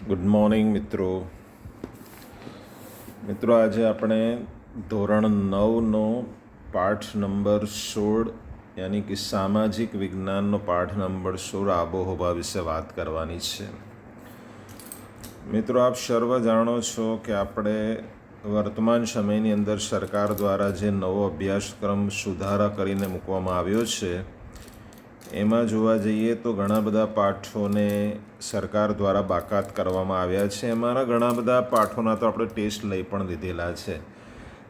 Good morning મિત્રો. આજે આપણે ધોરણ 9નો પાઠ નંબર 16 યાની કે સામાજિક વિજ્ઞાનનો પાઠ નંબર 16 આબોહવા વિશે વાત કરવાની છે. મિત્રો, આપ સર્વ જાણો છો કે આપણે વર્તમાન સમયની અંદર સરકાર દ્વારા જે નવો અભ્યાસક્રમ સુધારા કરીને મૂકવામાં આવ્યો છે એમાં જોવા જઈએ તો ઘણા બધા પાઠોને સરકાર દ્વારા બાકાત કરવામાં આવ્યા છે. એમાંના ઘણા બધા પાઠોના તો આપણે ટેસ્ટ લઈ પણ લીધેલા છે.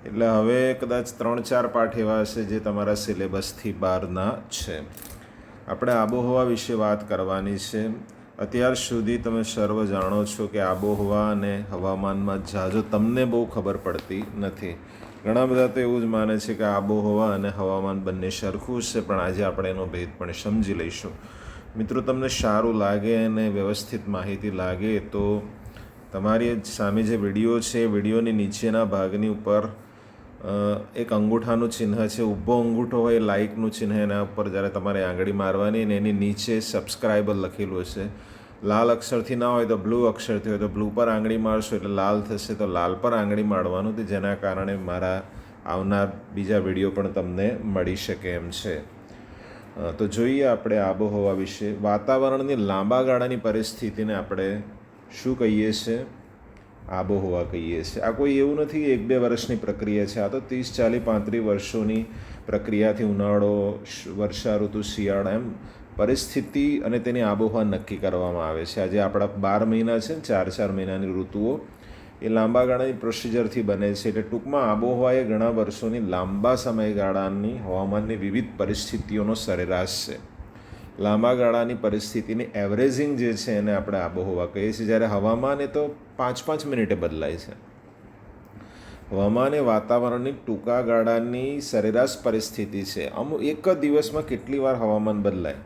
એટલે હવે કદાચ 3-4 પાઠ એવા હશે જે તમારા સિલેબસથી બહારના છે. આપણે આબોહવા વિશે વાત કરવાની છે. અત્યાર સુધી તમે સર્વ જાણો છો કે આબોહવા અને હવામાનમાં ઝાઝો તમને બહુ ખબર પડતી નથી. ઘણા બધા તો એવું જ માને છે કે આબોહવા અને હવામાન બંને સરખું છે, પણ આજે આપણે એનો ભેદ પણ સમજી લઈશું. મિત્રો, તમને સારું લાગે અને વ્યવસ્થિત માહિતી લાગે તો તમારી સામે જે વિડીયો છે એ વિડીયોની નીચેના ભાગની ઉપર એક અંગૂઠાનું ચિહ્ન છે, ઊભો અંગૂઠો હોય, લાઇકનું ચિહ્ન, એના ઉપર જ્યારે તમારે આંગળી મારવાની અને એની નીચે સબસ્ક્રાઈબર લખેલું હશે. લાલ અક્ષરથી ના હોય તો બ્લુ અક્ષરથી હોય તો બ્લુ પર આંગળી મારશો એટલે લાલ થશે, તો લાલ પર આંગળી મારવાનું, જેના કારણે મારા આવનાર બીજા વિડીયો પણ તમને મળી શકે એમ છે. તો જોઈએ આપણે આબોહવા વિશે. વાતાવરણની લાંબા ગાળાની પરિસ્થિતિને આપણે શું કહીએ છીએ? આબોહવા કહીએ છીએ. આ કોઈ એવું નથી કે 1-2 વર્ષની પ્રક્રિયા છે. આ તો 30-40-35 વર્ષોની પ્રક્રિયાથી ઉનાળો, વર્ષા ઋતુ, શિયાળા એમ પરિસ્થિતિ અને તેની આબોહવા નક્કી કરવામાં આવે છે. આજે આપણા 12 મહિના છે ને, 4 મહિનાની ઋતુઓ, એ લાંબા ગાળાની પ્રોસિજરથી બને છે. એટલે ટૂંકમાં આબોહવા એ ઘણા વર્ષોની લાંબા સમયગાળાની હવામાનની વિવિધ પરિસ્થિતિઓનો સરેરાશ છે. લાંબા ગાળાની પરિસ્થિતિની એવરેજિંગ જે છે એને આપણે આબોહવા કહીએ છીએ. જ્યારે હવામાન એ તો 5-5 મિનિટે બદલાય છે. હવામાન એ વાતાવરણની ટૂંકા ગાળાની સરેરાશ પરિસ્થિતિ છે. એક જ દિવસમાં કેટલી વાર હવામાન બદલાય.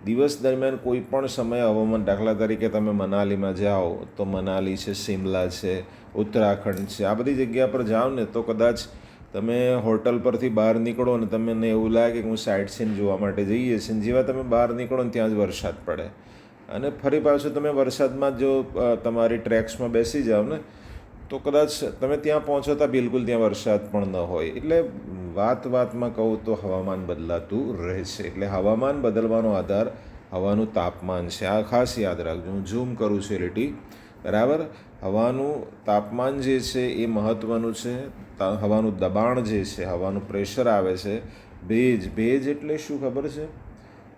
દિવસ દરમિયાન કોઈ પણ સમયે હવામાન, દાખલા તરીકે તમે મનાલીમાં જાઓ તો મનાલી છે, શિમલા છે, ઉત્તરાખંડ છે, આ બધી જગ્યા પર જાઓ ને તો કદાચ તમે હોટલ પરથી બહાર નીકળો ને તમને એવું લાગે કે હું સાઇટ સીન જોવા માટે જઈએ છીએ. જેવા તમે બહાર નીકળો ને ત્યાં જ વરસાદ પડે અને ફરી પાછું તમે વરસાદમાં જો તમારી ટ્રેક્સમાં બેસી જાઓ ને તો કદાચ તમે ત્યાં પહોંચોતા બિલકુલ ત્યાં વરસાદ પણ ન હોય. એટલે વાતમાં કહું તો હવામાન બદલાતું રહે છે. એટલે હવામાન બદલવાનો આધાર હવાનું તાપમાન છે. આ ખાસ યાદ રાખજો. હું ઝૂમ કરું છું લીટી, બરાબર. હવાનું તાપમાન જે છે એ મહત્ત્વનું છે. હવાનું દબાણ જે છે, હવાનું પ્રેશર આવે છે. ભેજ એટલે શું ખબર છે?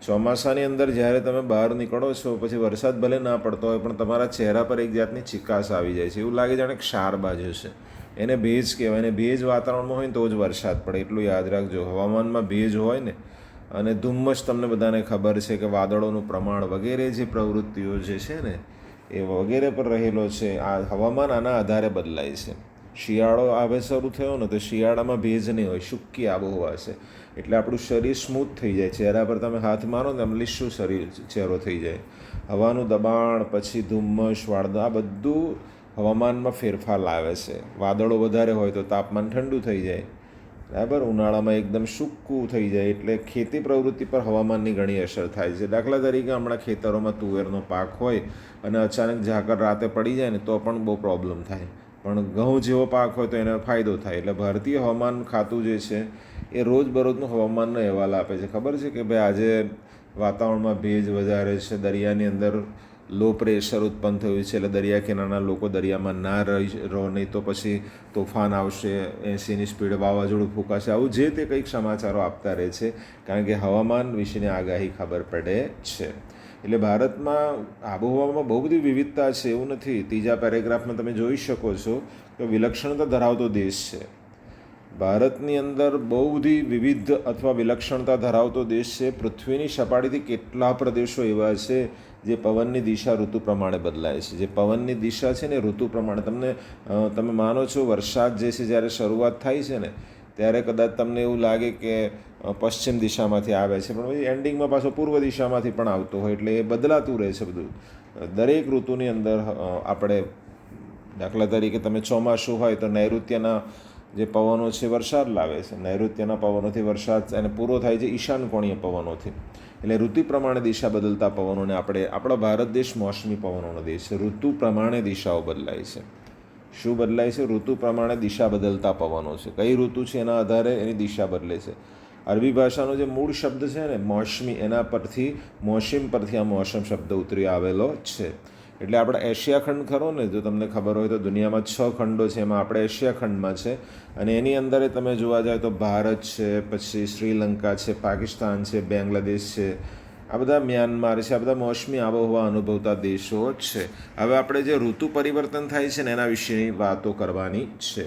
ચોમાસાની અંદર જ્યારે તમે બહાર નીકળો છો પછી વરસાદ ભલે ના પડતો હોય પણ તમારા ચહેરા પર એક જાતની ચિકાસ આવી જાય છે. એવું લાગે જાણે ક્ષાર બાજુ છે. એને ભેજ કહેવાય. અને ભેજ વાતાવરણમાં હોય ને તો જ વરસાદ પડે. એટલું યાદ રાખજો. હવામાનમાં ભેજ હોય ને અને ધુમ્મસ, તમને બધાને ખબર છે કે વાદળોનું પ્રમાણ વગેરે જે પ્રવૃત્તિઓ જે છે ને એ વગેરે પર રહેલો છે. આ હવામાન આના આધારે બદલાય છે. શિયાળો હવે શરૂ થયો ને તો શિયાળામાં ભેજ નહીં હોય, સૂકી આબોહવા છે. એટલે આપણું શરીર સ્મૂથ થઈ જાય. ચહેરા પર તમે હાથ મારો ને આમ લીસું ચહેરો થઈ જાય. હવાનું દબાણ, પછી ધુમ્મસ, વાદળ, આ બધું હવામાનમાં ફેરફાર લાવે છે. વાદળો વધારે હોય તો તાપમાન ઠંડુ થઈ જાય, બરાબર. ઉનાળામાં એકદમ સૂકું થઈ જાય. એટલે ખેતી પ્રવૃત્તિ પર હવામાનની ઘણી અસર થાય છે. દાખલા તરીકે હમણાં ખેતરોમાં તુવેરનો પાક હોય અને અચાનક ઝાકળ રાતે પડી જાય ને તો પણ બહુ પ્રોબ્લેમ થાય, પણ ઘઉં જેવો પાક હોય તો એને ફાયદો થાય. એટલે ભારતીય હવામાન ખાતું જે છે એ રોજબરોજનું હવામાનનો અહેવાલ આપે છે. ખબર છે કે ભાઈ આજે વાતાવરણમાં ભેજ વધારે છે, દરિયાની અંદર લો પ્રેશર ઉત્પન્ન થયું છે, એટલે દરિયા કિનારાના લોકો દરિયામાં ના રહો, નહીં તો પછી તોફાન આવશે, 80ની સ્પીડે વાવાઝોડું ફૂંકાશે. આવું જે તે કંઈક સમાચારો આપતા રહે છે, કારણ કે હવામાન વિશેની આગાહી ખબર પડે છે. એટલે ભારતમાં આબોહવામાં બહુ બધી વિવિધતા છે. એવું નથી. ત્રીજા પેરેગ્રાફમાં તમે જોઈ શકો છો કે વિલક્ષણતા ધરાવતો દેશ છે. ભારતની અંદર બહુ બધી વિવિધ અથવા વિલક્ષણતા ધરાવતો દેશ છે. પૃથ્વીની સપાટીથી કેટલા પ્રદેશો એવા છે જે પવનની દિશા ઋતુ પ્રમાણે બદલાય છે. જે પવનની દિશા છે ને ઋતુ પ્રમાણે, તમે માનો છો વરસાદ જે છે જ્યારે શરૂઆત થાય છે ને ત્યારે કદાચ તમને એવું લાગે કે પશ્ચિમ દિશામાંથી આવે છે, પણ પછી એન્ડિંગમાં પાછો પૂર્વ દિશામાંથી પણ આવતો હોય. એટલે એ બદલાતું રહે છે બધું. દરેક ઋતુની અંદર આપણે, દાખલા તરીકે તમે ચોમાસું હોય તો નૈઋત્યના જે પવનો છે વરસાદ લાવે છે. નૈઋત્યના પવનોથી વરસાદ અને પૂરો થાય છે ઈશાન કોણીય પવનોથી. એટલે ઋતુ પ્રમાણે દિશા બદલતા પવનોને આપણો ભારત દેશ મોસમી પવનોનો દેશ છે. ઋતુ પ્રમાણે દિશાઓ બદલાય છે. શું બદલાય છે? ઋતુ પ્રમાણે દિશા બદલતા પવનો છે. કઈ ઋતુ છે એના આધારે એની દિશા બદલે છે. અરબી ભાષાનો જે મૂળ શબ્દ છે ને મોસમી, એના પરથી મોસમ પરથી આ મોસમ શબ્દ ઉતરી આવેલો છે. એટલે આપણે એશિયા ખંડ ખરો ને, જો તમને ખબર હોય તો દુનિયામાં 6 ખંડો છે, એમાં આપણે એશિયા ખંડમાં છે. અને એની અંદર તમે જોવા જાય તો ભારત છે, પછી શ્રીલંકા છે, પાકિસ્તાન છે, બાંગ્લાદેશ છે, આ બધા મ્યાનમાર છે, આ બધા મોસમી આબોહવા અનુભવતા દેશો છે. હવે આપણે જે ઋતુ પરિવર્તન થાય છે ને એના વિશેની વાતો કરવાની છે.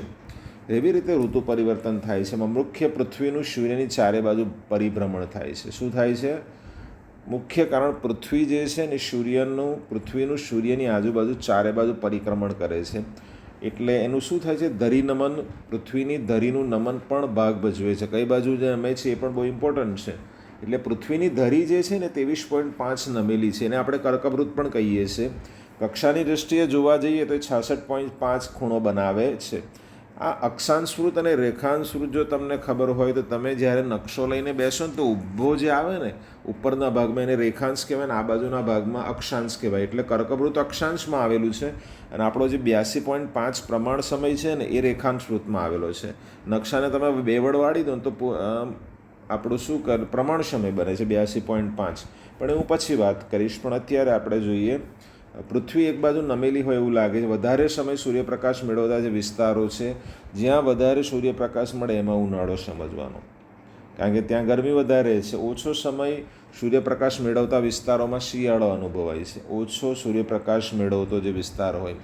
એવી રીતે ઋતુ પરિવર્તન થાય છે. એમાં મુખ્ય પૃથ્વીનું સૂર્યની ચારે બાજુ પરિભ્રમણ થાય છે. શું થાય છે? મુખ્ય કારણ પૃથ્વી જે છે ને પૃથ્વીનું સૂર્યની આજુબાજુ ચારે બાજુ પરિક્રમણ કરે છે. એટલે એનું શું થાય છે? ધરી નમન, પૃથ્વીની ધરીનું નમન પણ ભાગ ભજવે છે. કઈ બાજુ જે નમે છે એ પણ બહુ ઇમ્પોર્ટન્ટ છે. એટલે પૃથ્વીની ધરી જે છે ને 23.5 નમેલી છે. એને આપણે કર્કવૃત્ત પણ કહીએ છીએ. કક્ષાની દૃષ્ટિએ જોવા જઈએ તો 66.5 ખૂણો બનાવે છે. આ અક્ષાંશ વૃત્ત અને રેખાંશ વૃત્ત જો તમને ખબર હોય તો તમે જ્યારે નકશો લઈને બેસો ને તો ઊભો જે આવે ને ઉપરના ભાગમાં એને રેખાંશ કહેવાય ને આ બાજુના ભાગમાં અક્ષાંશ કહેવાય. એટલે કર્કવૃત્ત અક્ષાંશમાં આવેલું છે અને આપણો જે 82.5 પ્રમાણ સમય છે ને એ રેખાંશ વૃત્તમાં આવેલો છે. નકશાને તમે બેવડ વાળી દો ને તો આપણું શું પ્રમાણ સમય બને છે 82.5. પણ હું પછી વાત કરીશ. પણ અત્યારે આપણે જોઈએ પૃથ્વી એક બાજુ નમેલી હોય એવું લાગે છે. વધારે સમય સૂર્યપ્રકાશ મેળવતા જે વિસ્તારો છે, જ્યાં વધારે સૂર્યપ્રકાશ મળે એમાં ઉનાળો સમજવાનો, કારણ કે ત્યાં ગરમી વધારે છે. ઓછો સમય સૂર્યપ્રકાશ મેળવતા વિસ્તારોમાં શિયાળો અનુભવાય છે. ઓછો સૂર્યપ્રકાશ મેળવતો જે વિસ્તાર હોય,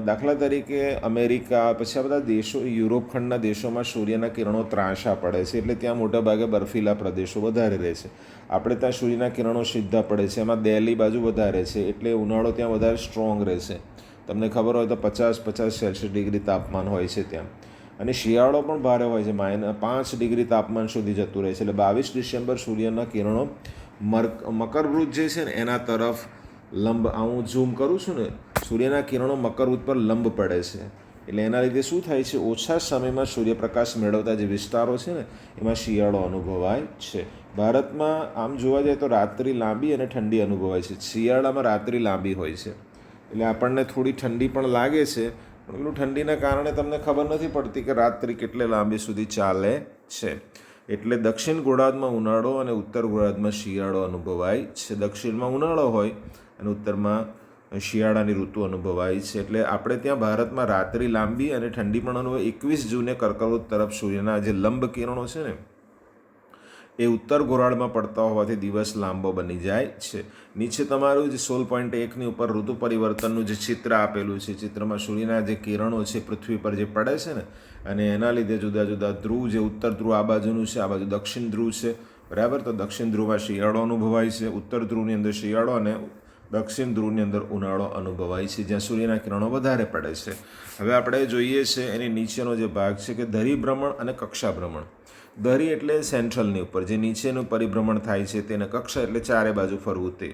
દાખલા તરીકે અમેરિકા, પછી આ બધા દેશો, યુરોપ ખંડના દેશોમાં સૂર્યના કિરણો ત્રાંસા પડે છે. એટલે ત્યાં મોટાભાગે બર્ફીલા પ્રદેશો વધારે રહે છે. આપણે ત્યાં સૂર્યના કિરણો સીધા પડે છે. એમાં દિલ્હી બાજુ વધારે છે એટલે ઉનાળો ત્યાં વધારે સ્ટ્રોંગ રહે છે. તમને ખબર હોય તો 50 ડિગ્રી તાપમાન હોય છે ત્યાં. અને શિયાળો પણ ભારે હોય છે, -5 ડિગ્રી તાપમાન સુધી જતું રહે છે. એટલે 22 ડિસેમ્બર સૂર્યના કિરણો મકરવૃત્ત જે છે ને એના તરફ લંબ, હું ઝૂમ કરું છું ને, સૂર્યના કિરણો મકરવૃત્ત પર લંબ પડે છે. એટલે એના લીધે શું થાય છે? ઓછા સમયમાં સૂર્યપ્રકાશ મેળવતા જે વિસ્તારો છે ને એમાં શિયાળો અનુભવાય છે. ભારતમાં આમ જોવા જાય તો રાત્રિ લાંબી અને ઠંડી અનુભવાય છે. શિયાળામાં રાત્રિ લાંબી હોય છે એટલે આપણને થોડી ઠંડી પણ લાગે છે. પણ પેલું ઠંડીના કારણે તમને ખબર નથી પડતી કે રાત્રિ કેટલે લાંબી સુધી ચાલે છે. એટલે દક્ષિણ ગોળાર્ધમાં ઉનાળો અને ઉત્તર ગોળાર્ધમાં શિયાળો અનુભવાય છે. દક્ષિણમાં ઉનાળો હોય અને ઉત્તરમાં શિયાળાની ઋતુ અનુભવાય છે. એટલે આપણે ત્યાં ભારતમાં રાત્રિ લાંબી અને ઠંડી પણ અનુભવાય. 21 જૂને કર્કવૃત્ત તરફ સૂર્યના જે લંબ કિરણો છે ને એ ઉત્તર ગોળાર્ધમાં પડતા હોવાથી દિવસ લાંબો બની જાય છે. નીચે તમારું જે 16.1ની ઉપર ઋતુ પરિવર્તનનું જે ચિત્ર આપેલું છે, ચિત્રમાં સૂર્યના જે કિરણો છે પૃથ્વી પર જે પડે છે ને, અને એના લીધે જુદા જુદા ધ્રુવ, જે ઉત્તર ધ્રુવ આ બાજુનું છે, આ બાજુ દક્ષિણ ધ્રુવ છે, બરાબર. તો દક્ષિણ ધ્રુવમાં શિયાળો અનુભવાય છે, ઉત્તર ધ્રુવની અંદર શિયાળો અને દક્ષિણ ધ્રુવની અંદર ઉનાળો અનુભવાય છે, જ્યાં સૂર્યના કિરણો વધારે પડે છે. હવે આપણે જોઈએ છે એની નીચેનો જે ભાગ છે કે ધરી ભ્રમણ અને કક્ષા ભ્રમણ. ધરી એટલે સેન્ટ્રલની ઉપર જે નીચેનું પરિભ્રમણ થાય છે તેને, કક્ષા એટલે ચારે બાજુ ફરવું તે,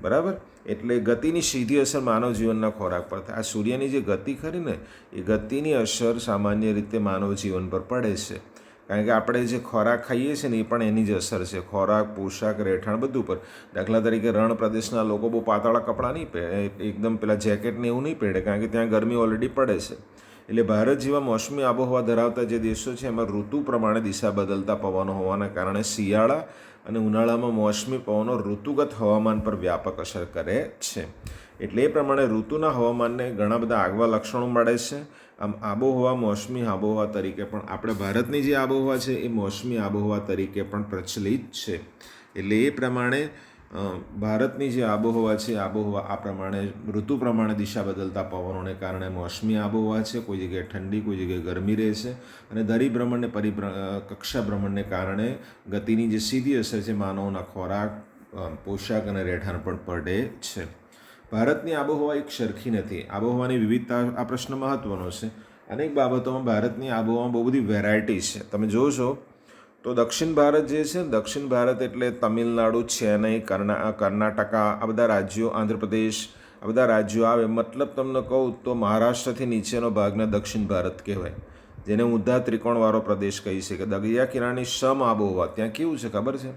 બરાબર. એટલે ગતિની સીધી અસર માનવ જીવનના ખોરાક પર થાય. આ સૂર્યની જે ગતિ ખરી ને એ ગતિની અસર સામાન્ય રીતે માનવ જીવન પર પડે છે, કારણ કે આપણે જે ખોરાક ખાઈએ છીએ ને એ પણ એની જ અસર છે. ખોરાક, પોશાક, રહેઠાણ બધું પર. દાખલા તરીકે રણ પ્રદેશના લોકો બહુ પાતળા કપડાં નહીં પહેરે, એકદમ પેલા જેકેટને એવું નહીં પહેરે, કારણ કે ત્યાં ગરમી ઓલરેડી પડે છે. એટલે ભારત જેવા મોસમી આબોહવા ધરાવતા જે દેશો છે એમાં ઋતુ પ્રમાણે દિશા બદલતા પવનો હોવાના કારણે શિયાળા અને ઉનાળામાં મોસમી પવનો ઋતુગત હવામાન પર વ્યાપક અસર કરે છે. એટલે એ પ્રમાણે ઋતુના હવામાનને ઘણા બધા આગવા લક્ષણો મળે છે. આમ આબોહવા મોસમી આબોહવા તરીકે પણ, આપણે ભારતની જે આબોહવા છે એ મોસમી આબોહવા તરીકે પણ પ્રચલિત છે. એટલે એ પ્રમાણે ભારતની જે આબોહવા છે, આબોહવા આ પ્રમાણે ઋતુ પ્રમાણે દિશા બદલતા પવનોને કારણે મોસમી આબોહવા છે. કોઈ જગ્યાએ ઠંડી, કોઈ જગ્યાએ ગરમી રહે છે. અને ધરી ભ્રમણને કક્ષા ભ્રમણને કારણે ગતિની જે સીધી અસર છે માનવના ખોરાક, પોશાક અને રહેઠાણ પણ પડે છે. ભારતની આબોહવા એક સરખી નથી. આબોહવાની વિવિધતા આ પ્રશ્ન મહત્ત્વનો છે. અનેક બાબતોમાં ભારતની આબોહવામાં બહુ બધી વેરાયટી છે. તમે જોશો તો દક્ષિણ ભારત જે છે, દક્ષિણ ભારત એટલે તમિલનાડુ, ચેન્નઈ, કર્ણાટકા, આ બધા રાજ્યો, આંધ્રપ્રદેશ, આ બધા રાજ્યો આવે. મતલબ તમને કહું તો મહારાષ્ટ્રથી નીચેનો ભાગને દક્ષિણ ભારત કહેવાય, જેને ઊંધા ત્રિકોણવાળો પ્રદેશ કહી છે. કે દરિયા કિનારાની સમ આબોહવા ત્યાં કેવું છે ખબર છે?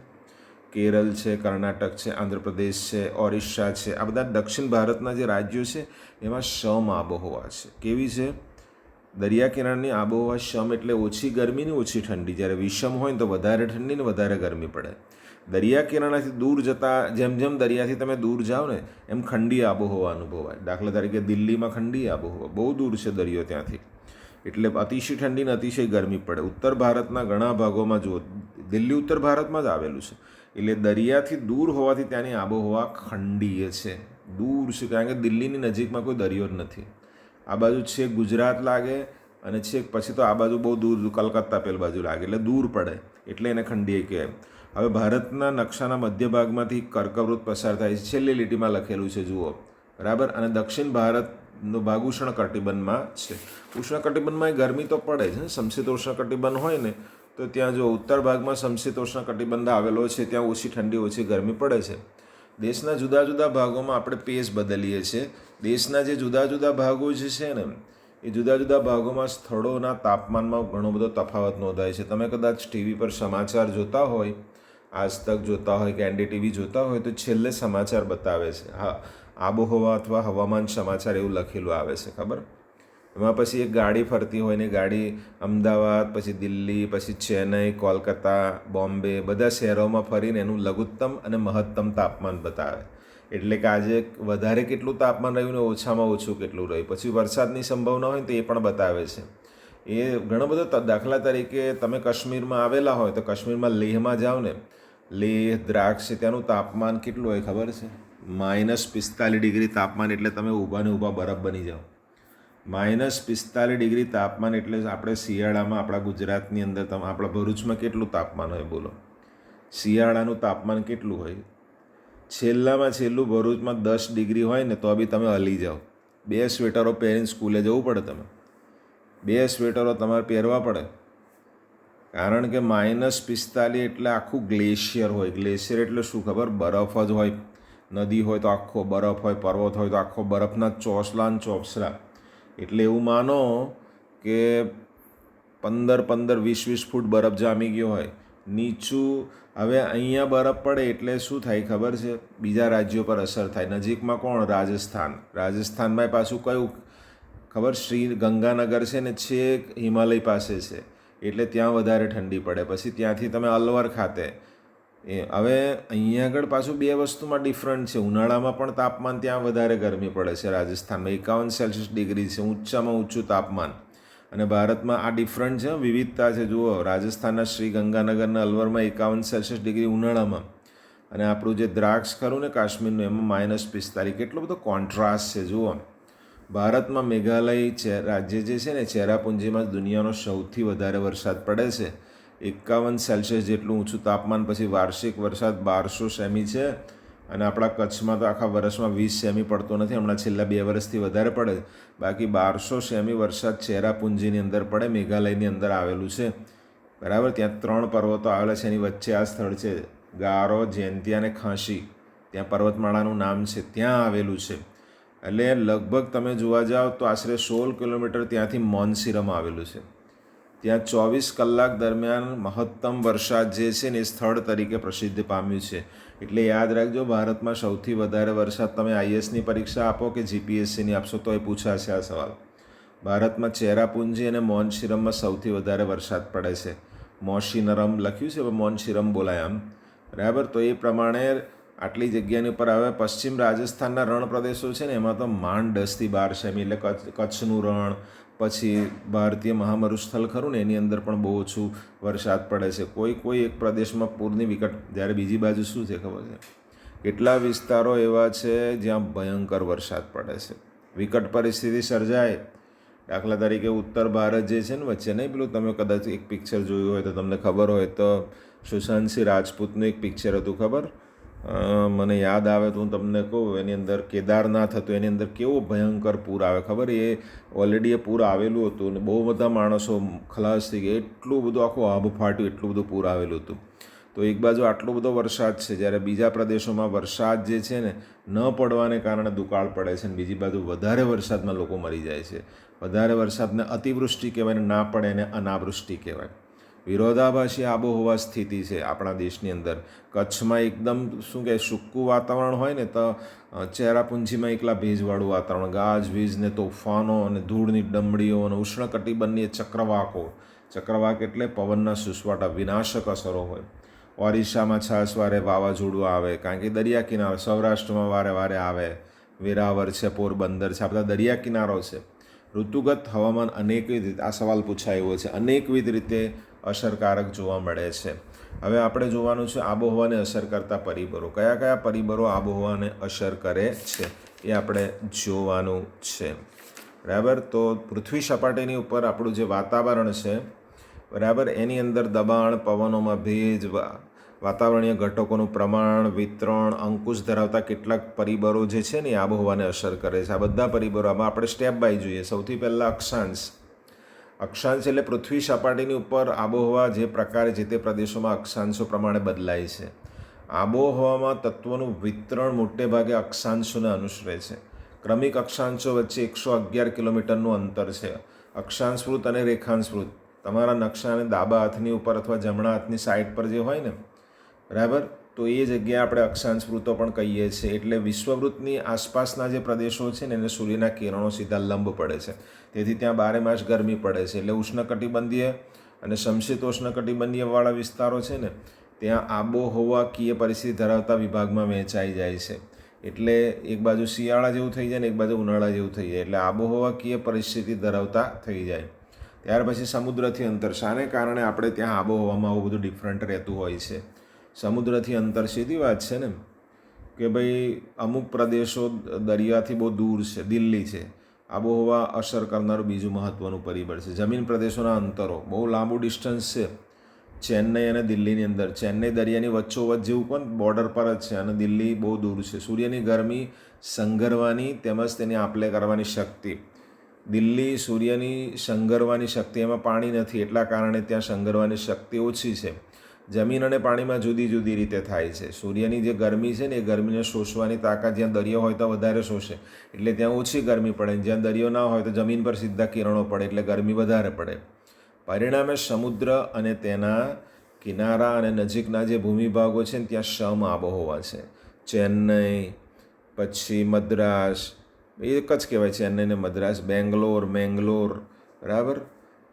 કેરળ છે, કર્ણાટક છે, આંધ્રપ્રદેશ છે, ઓરિસ્સા છે, આ બધા દક્ષિણ ભારતના જે રાજ્યો છે એમાં સમ આબોહવા છે. કેવી છે? દરિયા કિનારાની આબોહવા સમ એટલે ઓછી ગરમી ને ઓછી ઠંડી. જ્યારે વિષમ હોય ને તો વધારે ઠંડી ને વધારે ગરમી પડે. દરિયા કિનારાથી દૂર જતાં જેમ જેમ દરિયાથી તમે દૂર જાઓ ને એમ ઠંડી આબોહવા અનુભવાય. દાખલા તરીકે દિલ્હીમાં ઠંડી આબોહવા, બહુ દૂર છે દરિયો ત્યાંથી, એટલે અતિશય ઠંડી ને અતિશય ગરમી પડે. ઉત્તર ભારતના ઘણા ભાગોમાં જુઓ, દિલ્હી ઉત્તર ભારતમાં જ આવેલું છે, એટલે દરિયાથી દૂર હોવાથી ત્યાંની આબોહવા ખંડીય છે, દૂર છે, કારણ કે દિલ્હીની નજીકમાં કોઈ દરિયો જ નથી. આ બાજુ છેક ગુજરાત લાગે અને છેક પછી તો આ બાજુ બહુ દૂર કલકત્તા પેલ બાજુ લાગે, એટલે દૂર પડે, એટલે એને ખંડીય કહેવાય. હવે ભારતના નકશાના મધ્ય ભાગમાંથી કર્કવૃત પસાર થાય છે, છેલ્લી લીટીમાં લખેલું છે જુઓ, બરાબર. અને દક્ષિણ ભારતનો ભાગ ઉષ્ણ કટિબંધમાં છે. ઉષ્ણ કટિબંધમાં ગરમી તો પડે છે, સમશીતોષ્ણ કટિબંધ હોય ને તો ત્યાં જો ઉત્તર ભાગમાં સમશીતોષ્ણ કટિબંધ આવેલો છે, ત્યાં ઓછી ઠંડી ઓછી ગરમી પડે છે. દેશના જુદા જુદા ભાગોમાં આપણે પેસ બદલીએ છીએ. દેશના જે જુદા જુદા ભાગો જે છે ને એ જુદા જુદા ભાગોમાં સ્થળોના તાપમાનમાં ઘણો બધો તફાવત નોંધાય છે. તમે કદાચ ટીવી પર સમાચાર જોતા હોય, આજ તક જોતા હોય કે એનડીટીવી જોતા હોય તો છેલ્લે સમાચાર બતાવે છે, હા, આબોહવા અથવા હવામાન સમાચાર એવું લખેલું આવે છે, ખબર? એમાં પછી એક ગાડી ફરતી હોય ને ગાડી અમદાવાદ, પછી દિલ્હી, પછી ચેન્નઈ, કોલકાતા, બોમ્બે બધા શહેરોમાં ફરીને એનું લઘુત્તમ અને મહત્તમ તાપમાન બતાવે. એટલે કે આજે વધારે કેટલું તાપમાન રહ્યું ને ઓછામાં ઓછું કેટલું રહ્યું. પછી વરસાદની સંભાવના હોય તો એ પણ બતાવે છે. એ ઘણો બધો, દાખલા તરીકે તમે કાશ્મીરમાં આવેલા હોય તો કાશ્મીરમાં લેહમાં જાઓ ને, લેહ, દ્રાક્ષ, ત્યાંનું તાપમાન કેટલું હોય ખબર છે? -45 ડિગ્રી તાપમાન, એટલે તમે ઊભા ને ઊભા બરફ બની જાઓ. -45 ડિગ્રી તાપમાન એટલે આપણે શિયાળામાં આપણા ગુજરાતની અંદર આપણા ભરૂચમાં કેટલું તાપમાન હોય બોલો? શિયાળાનું તાપમાન કેટલું હોય? છેલ્લામાં છેલ્લું ભરૂચમાં 10 ડિગ્રી હોય ને તો બી તમે હલી જાઓ. 2 સ્વેટરો પહેરીને સ્કૂલે જવું પડે. તમે 2 સ્વેટરો તમારે પહેરવા પડે, કારણ કે -45 એટલે આખું ગ્લેશિયર હોય. ગ્લેશિયર એટલે શું ખબર? બરફ જ હોય. નદી હોય તો આખો બરફ હોય, પર્વત હોય તો આખો બરફના ચોસલા ને ચોપસલા. એટલે એવું માનો કે 15-20 ફૂટ બરફ જામી ગયો હોય નીચું. હવે અહીંયા બરફ પડે એટલે શું થાય ખબર છે? બીજા રાજ્યો પર અસર થાય. નજીકમાં કોણ? રાજસ્થાન. રાજસ્થાનમાં પાછું કયું ખબર? શ્રી ગંગાનગર છે ને, છેક હિમાલય પાસે છે, એટલે ત્યાં વધારે ઠંડી પડે. પછી ત્યાંથી તમે અલવર ખાતે હવે અહીંયા આગળ પાછું 2 વસ્તુમાં ડિફરન્ટ છે. ઉનાળામાં પણ તાપમાન ત્યાં વધારે ગરમી પડે છે. રાજસ્થાનમાં 51 ડિગ્રી છે ઊંચામાં ઊંચું તાપમાન. અને ભારતમાં આ ડિફરન્ટ છે, વિવિધતા છે. જુઓ, રાજસ્થાનના શ્રી ગંગાનગરના અલવરમાં 51 ડિગ્રી ઉનાળામાં, અને આપણું જે દ્રાક્ષ ખરું ને કાશ્મીરનું, એમાં -45. કેટલો બધો કોન્ટ્રાસ્ટ છે. જુઓ, ભારતમાં મેઘાલય રાજ્ય જે છે ને, ચેરાપુંજીમાં દુનિયાનો સૌથી વધારે વરસાદ પડે છે. 51 જેટલું ઊંચું તાપમાન. પછી વાર્ષિક વરસાદ 1200 સેમી છે, અને આપણા કચ્છમાં તો આખા વર્ષમાં 20 સેમી પડતો નથી. હમણાં છેલ્લા 2 વર્ષથી વધારે પડે. બાકી 1200 સેમી વરસાદ ચેરાપુંજીની અંદર પડે, મેઘાલયની અંદર આવેલું છે, બરાબર. ત્યાં 3 પર્વતો આવેલા છે, એની વચ્ચે આ સ્થળ છે, ગારો, જૈંતિયા અને ખાંસી. ત્યાં પર્વતમાળાનું નામ છે, ત્યાં આવેલું છે. એટલે લગભગ તમે જોવા જાઓ તો આશરે 16 કિલોમીટર ત્યાંથી મોનસીરમ આવેલું છે. ત્યાં 24 કલાક દરમિયાન મહત્તમ વરસાદ જે છે ને એ સ્થળ તરીકે પ્રસિદ્ધિ પામ્યું છે. એટલે યાદ રાખજો, ભારતમાં સૌથી વધારે વરસાદ, તમે આઈએસની પરીક્ષા આપો કે જીપીએસસીની આપશો તો એ પૂછાશે આ સવાલ. ભારતમાં ચેરાપુંજી અને મોનશીરમમાં સૌથી વધારે વરસાદ પડે છે. મોશીનરમ લખ્યું છે, મોનશીરમ બોલાય આમ, બરાબર. તો એ પ્રમાણે આટલી જગ્યાની ઉપર આવે. પશ્ચિમ રાજસ્થાનના રણ પ્રદેશો છે ને, એમાં તો માંડ 10 થી 12 સેમી, એટલે કચ્છનું રણ, પછી ભારતીય મહામરુસ્થળ ખરું ને, એની અંદર પણ બહુ ઓછું વરસાદ પડે છે. કોઈ એક પ્રદેશમાં પૂરની વિકટ, જ્યારે બીજી બાજુ શું છે ખબર છે? કેટલા વિસ્તારો એવા છે જ્યાં ભયંકર વરસાદ પડે છે, વિકટ પરિસ્થિતિ સર્જાય. દાખલા તરીકે ઉત્તર ભારત જે છે ને વચ્ચે, નહીં પેલું તમે કદાચ એક પિક્ચર જોયું હોય તો તમને ખબર હોય તો, સુશાંત સિંહ રાજપૂતનું એક પિક્ચર હતું, ખબર? મને યાદ આવે તો હું તમને કહું. એની અંદર કેદારનાથ હતું, એની અંદર કેવો ભયંકર પૂર આવે ખબર? એ ઓલરેડી એ પૂર આવેલું હતું અને બહુ બધા માણસો ખલાસ થઈ ગયા. એટલું બધું આખું આભ ફાટ્યું, એટલું બધું પૂર આવેલું હતું. તો એક બાજુ આટલો બધો વરસાદ છે, જ્યારે બીજા પ્રદેશોમાં વરસાદ જે છે ને ન પડવાને કારણે દુકાળ પડે છે, અને બીજી બાજુ વધારે વરસાદમાં લોકો મરી જાય છે. વધારે વરસાદને અતિવૃષ્ટિ કહેવાય, ને ના પડે એને અનાવૃષ્ટિ કહેવાય. વિરોધાભાસી આબોહવા સ્થિતિ છે આપણા દેશની અંદર. કચ્છમાં એકદમ શું કહે સૂકું વાતાવરણ હોય ને તો ચેરાપુંજીમાં એકલા ભેજવાળું વાતાવરણ, ગાજવીજ ને તોફાનો અને ધૂળની ડમડીઓ અને ઉષ્ણકટિબંધીય ચક્રવાક એટલે પવનના સુસવાટા વિનાશક અસરો હોય. ઓરિસ્સામાં છાસવારે વાવાઝોડું આવે કારણ કે દરિયા કિનારો, સૌરાષ્ટ્રમાં વારે વારે આવે, વેરાવળ છે, પોરબંદર છે, આ બધા દરિયા કિનારો છે. ઋતુગત હવામાન અનેકવિધ રીતે, આ સવાલ પૂછાયો છે, અનેકવિધ રીતે અસરકારક જોવા મળે છે. હવે આપણે જોવાનું છે આબોહવાને અસર કરતા પરિબળો. કયા કયા પરિબળો આબોહવાને અસર કરે છે એ આપણે જોવાનું છે. બરાબર. તો પૃથ્વી સપાટીની ઉપર આપણું જે વાતાવરણ છે, બરાબર, એની અંદર દબાણ, પવનોમાં ભેજ, વાતાવરણીય ઘટકોનું પ્રમાણ, વિતરણ, અંકુશ ધરાવતા કેટલાક પરિબળો જે છે ને એ આબોહવાને અસર કરે છે. આ બધા પરિબળોમાં આપણે સ્ટેપ બાય જોઈએ. સૌથી પહેલાં અક્ષાંશ એટલે પૃથ્વી સપાટીની ઉપર આબોહવા જે પ્રકારે જે તે પ્રદેશોમાં અક્ષાંશો પ્રમાણે બદલાય છે. આબોહવામાં તત્વોનું વિતરણ મોટે ભાગે અક્ષાંશોને અનુસરે છે. ક્રમિક અક્ષાંશો વચ્ચે 111 કિલોમીટરનું અંતર છે. અક્ષાંશ વૃત્ત અને રેખાંશ વૃત્ત તમારા નકશાને ડાબા હાથની ઉપર અથવા જમણા હાથની સાઈડ પર જે હોય ને, બરાબર, તો એ જગ્યાએ આપણે અક્ષાંશ વૃત્તો પણ કહીએ છીએ. એટલે વિશ્વવૃત્તની આસપાસના જે પ્રદેશો છે ને એને સૂર્યના કિરણો સીધા લંબ પડે છે, તેથી ત્યાં 12 માસ ગરમી પડે છે. એટલે ઉષ્ણકટિબંધીય અને સમશીતોષ્ણકટિબંધીયવાળા વિસ્તારો છે ને ત્યાં આબોહવાકીય પરિસ્થિતિ ધરાવતા વિભાગમાં વહેંચાઈ જાય છે. એટલે એક બાજુ શિયાળા જેવું થઈ જાય ને એક બાજુ ઉનાળા જેવું થઈ જાય. એટલે આબોહવાકીય પરિસ્થિતિ ધરાવતા થઈ જાય. ત્યાર પછી સમુદ્રથી અંતર. શાને કારણે આપણે ત્યાં આબોહવામાં આવું બધું ડિફરન્ટ રહેતું હોય છે? સમુદ્રથી અંતર. સીધી વાત છે ને કે ભાઈ અમુક પ્રદેશો દરિયાથી બહુ દૂર છે. દિલ્હી છે, આબોહવા અસર કરનારું બીજું મહત્ત્વનું પરિબળ છે. જમીન પ્રદેશોના અંતરો બહુ લાંબુ ડિસ્ટન્સ છે. ચેન્નઈ અને દિલ્હીની અંદર, ચેન્નઈ દરિયાની વચ્ચોવચ્ચ જેવું પણ બોર્ડર પર જ છે અને દિલ્હી બહુ દૂર છે. સૂર્યની ગરમી સંઘરવાની તેમજ તેની આપલે કરવાની શક્તિ. દિલ્હી સૂર્યની સંઘરવાની શક્તિ, એમાં પાણી નથી એટલા કારણે ત્યાં સંઘરવાની શક્તિ ઓછી છે. જમીન અને પાણીમાં જુદી જુદી રીતે થાય છે. સૂર્યની જે ગરમી છે ને એ ગરમીને શોષવાની તાકાત જ્યાં દરિયો હોય તો વધારે શોષે એટલે ત્યાં ઓછી ગરમી પડે. જ્યાં દરિયો ના હોય તો જમીન પર સીધા કિરણો પડે એટલે ગરમી વધારે પડે. પરિણામે સમુદ્ર અને તેના કિનારા અને નજીકના જે ભૂમિભાગો છે ને ત્યાં સમ આબોહવા છે. ચેન્નઈ, પછી મદ્રાસ, એક જ કહેવાય ચેન્નઈ ને મદ્રાસ, મેંગલોર, બરાબર,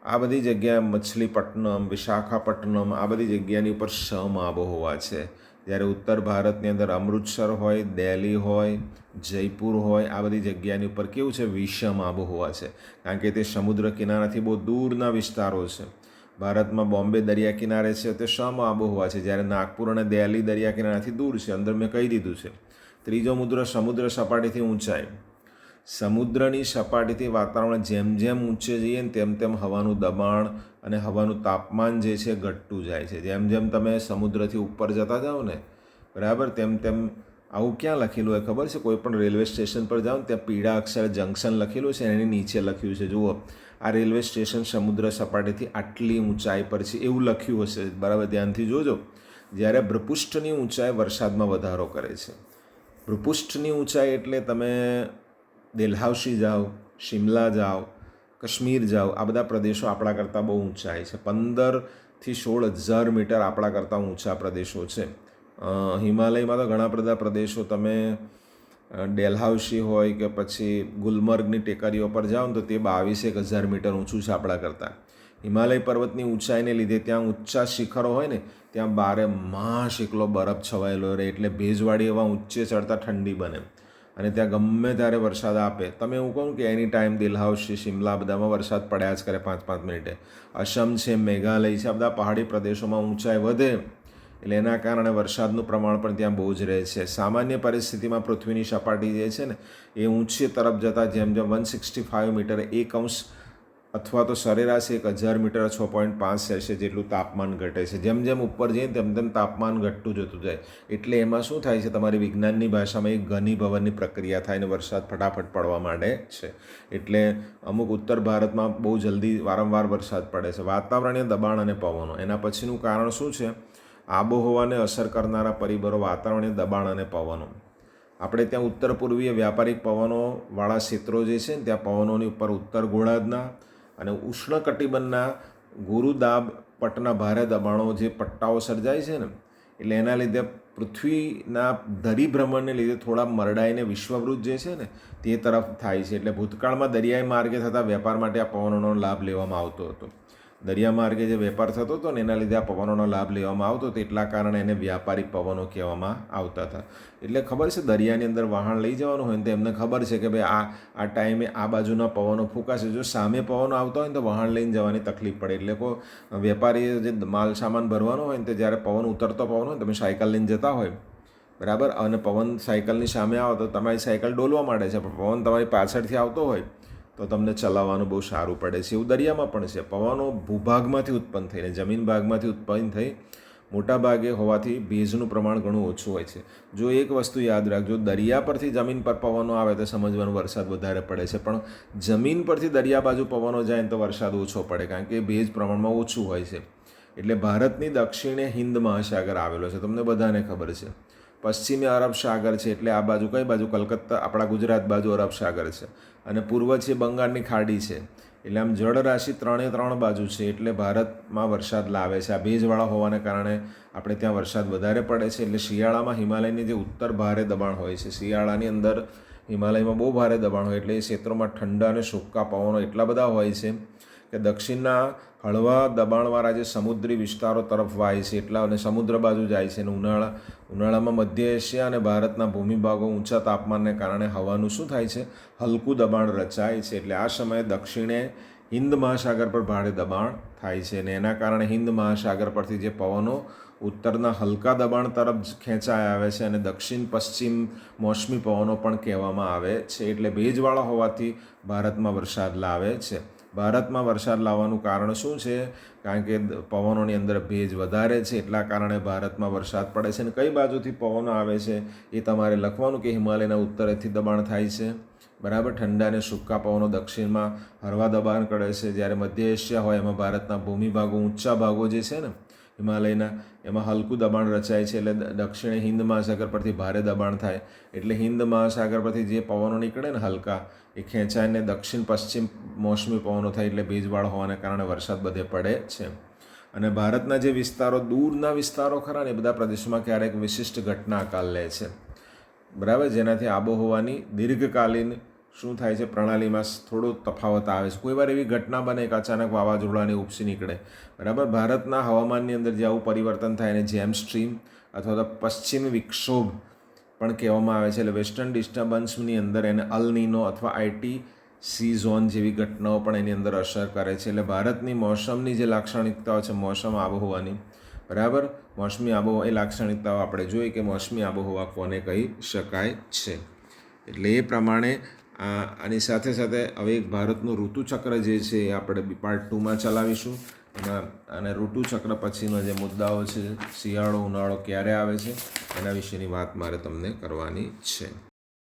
આ બધી જગ્યા, મછલીપટ્ટનમ, વિશાખાપટ્ટનમ, આ બધી જગ્યાની ઉપર સમ આબોહવા છે. જ્યારે ઉત્તર ભારતની અંદર અમૃતસર હોય, દિલ્હી હોય, જયપુર હોય, આ બધી જગ્યાની ઉપર કેવું છે? વિષમ આબોહવા છે, કારણ કે તે સમુદ્ર કિનારાથી બહુ દૂરના વિસ્તારો છે. ભારતમાં બોમ્બે દરિયા કિનારે છે તે સમ આબોહવા છે, જ્યારે નાગપુર અને દિલ્હી દરિયા કિનારાથી દૂર છે. અંદર મેં કહી દીધું છે. ત્રીજો મુદ્દો સમુદ્ર સપાટીથી ઊંચાઈ. સમુદ્રની સપાટીથી વાતાવરણ જેમ જેમ ઊંચે જઈએ ને તેમ તેમ હવાનું દબાણ અને હવાનું તાપમાન જે છે ઘટતું જાય છે. જેમ જેમ તમે સમુદ્રથી ઉપર જતા જાઓ ને, બરાબર, તેમ તેમ આવું ક્યાં લખેલું હોય ખબર છે? કોઈ પણ રેલવે સ્ટેશન પર જાઓ ને ત્યાં પીળા અક્ષરે જંકશન લખેલું છે, એની નીચે લખ્યું છે, જુઓ, આ રેલવે સ્ટેશન સમુદ્ર સપાટીથી આટલી ઊંચાઈ પર છે એવું લખ્યું હશે. બરાબર, ધ્યાનથી જોજો. જ્યારે ભૂપૃષ્ઠની ઊંચાઈ વરસાદમાં વધારો કરે છે. ભૂપૃષ્ઠની ઊંચાઈ એટલે તમે ડેલહાઉસી જાઓ, શિમલા જાઓ, કાશ્મીર જાઓ, આ બધા પ્રદેશો આપણા કરતાં બહુ ઊંચાઈ છે. 15,000 થી 16,000 મીટર આપણા કરતાં ઊંચા પ્રદેશો છે. હિમાલયમાં તો ઘણા બધા પ્રદેશો, તમે ડેલહાઉસી હોય કે પછી ગુલમર્ગની ટેકરીઓ પર જાઓ ને તો તે 22,000 મીટર ઊંચું છે આપણા કરતાં. હિમાલય પર્વતની ઊંચાઈને લીધે ત્યાં ઊંચા શિખરો હોય ને ત્યાં 12 માસ એકલો બરફ છવાયેલો રહે એટલે ભેજવાળી હવા ઊંચે ચડતા ઠંડી બને અને ત્યાં ગમે ત્યારે વરસાદ આપે. તમે એવું કહું કે એની ટાઈમ ડેલહાઉસી, શિમલા બધામાં વરસાદ પડ્યા જ કરે 5-5 મિનિટે. અસમ છે, મેઘાલય છે, આ બધા પહાડી પ્રદેશોમાં ઊંચાઈ વધે એટલે એના કારણે વરસાદનું પ્રમાણ પણ ત્યાં બહુ જ રહે છે. સામાન્ય પરિસ્થિતિમાં પૃથ્વીની સપાટી જે છે ને એ ઊંચી તરફ જતાં જેમ જેમ 165 મીટર 1 અંશ અથવા તો સરેરાશ 1,000 મીટર 6.5 સેલ્સિયસ જેટલું તાપમાન ઘટે છે. જેમ જેમ ઉપર જઈએ તેમ તેમ તાપમાન ઘટતું જતું જાય. એટલે એમાં શું થાય છે? તમારી વિજ્ઞાનની ભાષામાં એક ઘનીભવનની પ્રક્રિયા થાય અને વરસાદ ફટાફટ પડવા માંડે છે. એટલે અમુક ઉત્તર ભારતમાં બહુ જલ્દી વારંવાર વરસાદ પડે છે. વાતાવરણીય દબાણ અને પવનો. એના પછીનું કારણ શું છે? આબોહવાને અસર કરનારા પરિબળો વાતાવરણીય દબાણ અને પવનો. આપણે ત્યાં ઉત્તર પૂર્વીય વ્યાપારિક પવનોવાળા ક્ષેત્રો જે છે ને ત્યાં પવનોની ઉપર ઉત્તર ગોળાર્ધના અને ઉષ્ણકટિબંધના ગુરુદાબ પટના ભારે દબાણો જે પટ્ટાઓ સર્જાય છે ને, એટલે એના લીધે પૃથ્વીના ધરીભ્રમણને લીધે થોડા મરડાઈને વિશ્વવૃત્ત જે છે ને તે તરફ થાય છે. એટલે ભૂતકાળમાં દરિયાઈ માર્ગે થતા વેપાર માટે આ પવનોનો લાભ લેવામાં આવતો હતો. દરિયા માર્ગે જે વેપાર થતો હતો ને એના લીધે આ પવનોનો લાભ લેવામાં આવતો હતો, એટલા કારણે એને વ્યાપારી પવનો કહેવામાં આવતા હતા. એટલે ખબર છે દરિયાની અંદર વહાણ લઈ જવાનું હોય ને તો એમને ખબર છે કે ભાઈ આ ટાઈમે આ બાજુના પવનો ફૂંકાશે. જો સામે પવનો આવતા હોય ને તો વહાણ લઈને જવાની તકલીફ પડે. એટલે કોઈ વેપારી જે માલ સામાન ભરવાનો હોય ને તો જ્યારે પવન ઉતરતો પવન હોય તમે સાયકલ લઈને જતા હોય બરાબર, અને પવન સાયકલની સામે આવે તો તમારી સાયકલ ડોલવા માંડે છે, પણ પવન તમારી પાછળથી આવતો હોય તો તમને ચલાવવાનું બહુ સારું પડે છે. એવું દરિયામાં પણ છે. પવનો ભૂભાગમાંથી ઉત્પન્ન થઈને જમીન ભાગમાંથી ઉત્પન્ન થઈ મોટા ભાગે હોવાથી ભેજનું પ્રમાણ ઘણું ઓછું હોય છે. જો એક વસ્તુ યાદ રાખજો, દરિયા પરથી જમીન પર પવનો આવે તો સમજવાનું વરસાદ વધારે પડે છે, પણ જમીન પરથી દરિયા બાજુ પવનો જાય ને તો વરસાદ ઓછો પડે, કારણ કે ભેજ પ્રમાણમાં ઓછું હોય છે. એટલે ભારતની દક્ષિણે હિન્દ મહાસાગર આવેલો છે, તમને બધાને ખબર છે. પશ્ચિમે અરબ સાગર છે, એટલે આ બાજુ કઈ બાજુ કલકત્તા આપણા ગુજરાત બાજુ અરબ સાગર છે, અને પૂર્વ છે બંગાળની ખાડી છે. એટલે આમ જળ રાશિ 3 બાજુ છે, એટલે ભારતમાં વરસાદ લાવે છે. આ ભેજવાળા હોવાને કારણે આપણે ત્યાં વરસાદ વધારે પડે છે. એટલે શિયાળામાં હિમાલયની જે ઉત્તર ભારે દબાણ હોય છે, શિયાળાની અંદર હિમાલયમાં બહુ ભારે દબાણ હોય, એટલે એ ક્ષેત્રોમાં ઠંડા અને સૂકા પવનો એટલા બધા હોય છે કે દક્ષિણના હળવા દબાણવાળા જે સમુદ્રી વિસ્તારો તરફ વાય છે એટલા, અને સમુદ્ર બાજુ જાય છે. અને ઉનાળામાં મધ્ય એશિયા અને ભારતના ભૂમિભાગો ઊંચા તાપમાનને કારણે હવાનું શું થાય છે, હલકું દબાણ રચાય છે. એટલે આ સમયે દક્ષિણે હિન્દ મહાસાગર પર ભારે દબાણ થાય છે, અને એના કારણે હિન્દ મહાસાગર પરથી જે પવનો ઉત્તરના હલકા દબાણ તરફ ખેંચાઈ આવે છે, અને દક્ષિણ પશ્ચિમ મોસમી પવનો પણ કહેવામાં આવે છે. એટલે ભેજવાળા હોવાથી ભારતમાં વરસાદ લાવે છે. ભારતમાં વરસાદ લાવવાનું કારણ શું છે? કારણ કે પવનોની અંદર ભેજ વધારે છે, એટલા કારણે ભારતમાં વરસાદ પડે છે. અને કઈ બાજુથી પવનો આવે છે એ તમારે લખવાનું કે હિમાલયના ઉત્તરેથી દબાણ થાય છે બરાબર. ઠંડા અને સૂકા પવનો દક્ષિણમાં હળવા દબાણ કરે છે, જ્યારે મધ્ય એશિયા હોય એમાં ભારતના ભૂમિભાગો ઊંચા ભાગો જે છે ને હિમાલયના એમાં હલકું દબાણ રચાય છે. એટલે દક્ષિણે હિન્દ મહાસાગર પરથી ભારે દબાણ થાય, એટલે હિન્દ મહાસાગર પરથી જે પવનો નીકળે ને હલકા એ ખેંચાઈને દક્ષિણ પશ્ચિમ મોસમી પવનો થાય, એટલે ભેજવાળો હોવાને કારણે વરસાદ બધે પડે છે. અને ભારતના જે વિસ્તારો દૂરના વિસ્તારો ખરા ને એ બધા પ્રદેશોમાં ક્યારેક વિશિષ્ટ ઘટના આકાર લે છે બરાબર, જેનાથી આબોહવાની દીર્ઘકાલીન શું થાય છે પ્રણાલીમાં થોડો તફાવત આવે છે. કોઈ વાર એવી ઘટના બને કે અચાનક વાવાઝોડાને ઉપસી નીકળે બરાબર. ભારતના હવામાનની અંદર જે આવું પરિવર્તન થાય એને જેમ સ્ટ્રીમ અથવા તો પશ્ચિમી વિક્ષોભ પણ કહેવામાં આવે છે. એટલે વેસ્ટર્ન ડિસ્ટર્બન્સની અંદર એને અલ નીનો અથવા આઈટી સી ઝોન જેવી ઘટનાઓ પણ એની અંદર અસર કરે છે. એટલે ભારતની મોસમની જે લાક્ષણિકતાઓ છે મોસમ આબોહવાની બરાબર, મોસમી આબોહવા એ લાક્ષણિકતાઓ આપણે જોઈએ કે મોસમી આબોહવા કોને કહી શકાય છે. એટલે એ પ્રમાણે આની સાથે સાથે હવે એક ભારતનું ઋતુચક્ર જે છે એ આપણે પાર્ટ 2માં ચલાવીશું. અને ઋતુચક્ર પછીનો જે મુદ્દાઓ છે, શિયાળો ઉનાળો ક્યારે આવે છે એના વિશેની વાત મારે તમને કરવાની છે.